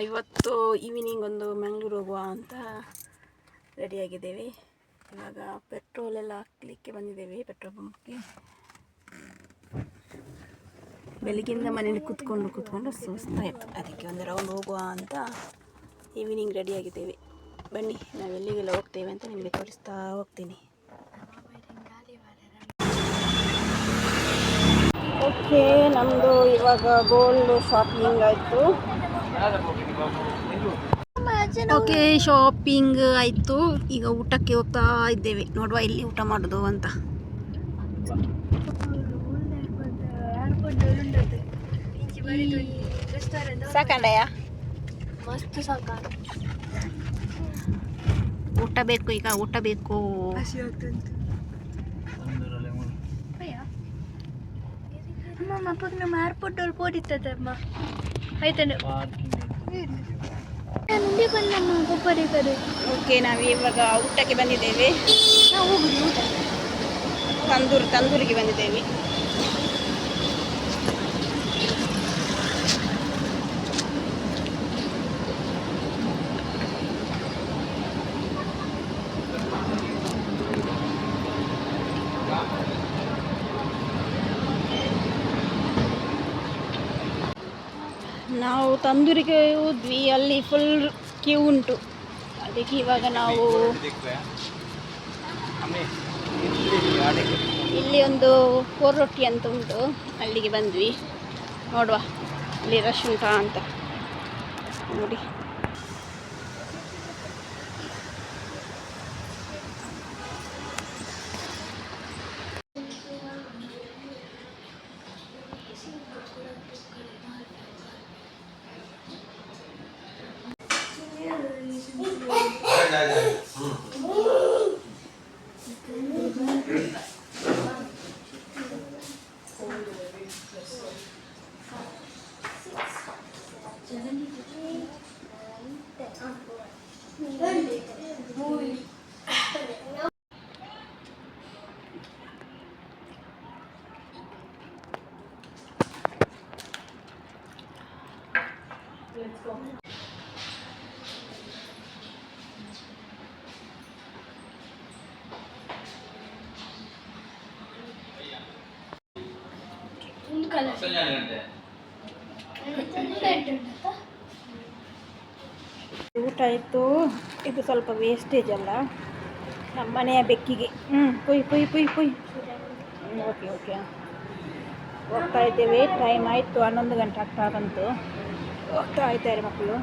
ಇವತ್ತು ಈವ್ನಿಂಗ್ ಒಂದು ಮ್ಯಾಂಗ್ಳೂರು ಹೋಗುವ ಅಂತ ರೆಡಿಯಾಗಿದ್ದೇವೆ. ಇವಾಗ ಪೆಟ್ರೋಲ್ ಎಲ್ಲ ಹಾಕಲಿಕ್ಕೆ ಬಂದಿದ್ದೇವೆ ಪೆಟ್ರೋಲ್ ಪಂಪ್ಗೆ. ಬೆಳಗ್ಗಿಂದ ಮನೇಲಿ ಕೂತ್ಕೊಂಡು ಸುಸ್ತಾಯಿತು, ಅದಕ್ಕೆ ಒಂದು ರೌಂಡ್ ಹೋಗುವ ಅಂತ ಈವ್ನಿಂಗ್ ರೆಡಿಯಾಗಿದ್ದೇವೆ. ಬನ್ನಿ, ನಾವು ಎಲ್ಲಿಗೆಲ್ಲ ಹೋಗ್ತೇವೆ ಅಂತ ನಿಮಗೆ ತೋರಿಸ್ತಾ ಹೋಗ್ತೀನಿ. ಓಕೆ, ನಮ್ಮದು ಇವಾಗ ಗೋಲ್ಡ್ ಶಾಪಿಂಗ್ ಆಯಿತು. ಓಕೆ, ಶಾಪಿಂಗ್ ಆಯಿತು. ಈಗ ಊಟಕ್ಕೆ ಹೋಗ್ತಾ ಇದ್ದೇವೆ. ನೋಡುವ ಇಲ್ಲಿ ಊಟ ಮಾಡೋದು ಅಂತ. ಸಾಕಂಡಯ್ಯ, ಮಸ್ತ್ ಸಾಕ. ಊಟ ಬೇಕು, ಈಗ ಊಟ ಬೇಕು. ನಮ್ಮ ಏರ್ಪೋರ್ಟ್ ಅಲ್ಲಿ ಪೋಡಿತ್ತದಮ್ಮ ಆಯ್ತಾನೆ. ಓಕೆ, ನಾವು ಇವಾಗ ಊಟಕ್ಕೆ ಬಂದಿದ್ದೇವೆ. ತಂದೂರಿಗೆ ಬಂದಿದ್ದೇವೆ. ನಾವು ತಂದೂರಿಗೆ ಹೋದ್ವಿ, ಅಲ್ಲಿ ಫುಲ್ ಕ್ಯೂ ಉಂಟು. ಅದಕ್ಕೆ ಇವಾಗ ನಾವು ಇಲ್ಲಿ ಒಂದು ಕೋರೊಟ್ಟಿ ಅಂತ ಉಂಟು, ಅಲ್ಲಿಗೆ ಬಂದ್ವಿ. ನೋಡುವ ಅಲ್ಲಿ ರಶ್ ಉಂಟಾ ಅಂತ ನೋಡಿ. ಊಟ ಆಯಿತು. ಇದು ಸ್ವಲ್ಪ ವೇಸ್ಟೇಜ್ ಅಲ್ಲ, ನಮ್ಮ ಮನೆಯ ಬೆಕ್ಕಿಗೆ. ಪುಯ್ ಪುಯ್ ಪುಯ್ ಪುಯ್. ಓಕೆ, ಹೋಗ್ತಾ ಇದ್ದೇವೆ. ಟೈಮ್ ಆಯಿತು, 11 ಗಂಟೆ ಆಗ್ತಾ ಬಂತು. ಹೋಗ್ತಾ ಇದ್ದಾರೆ ಮಕ್ಕಳು.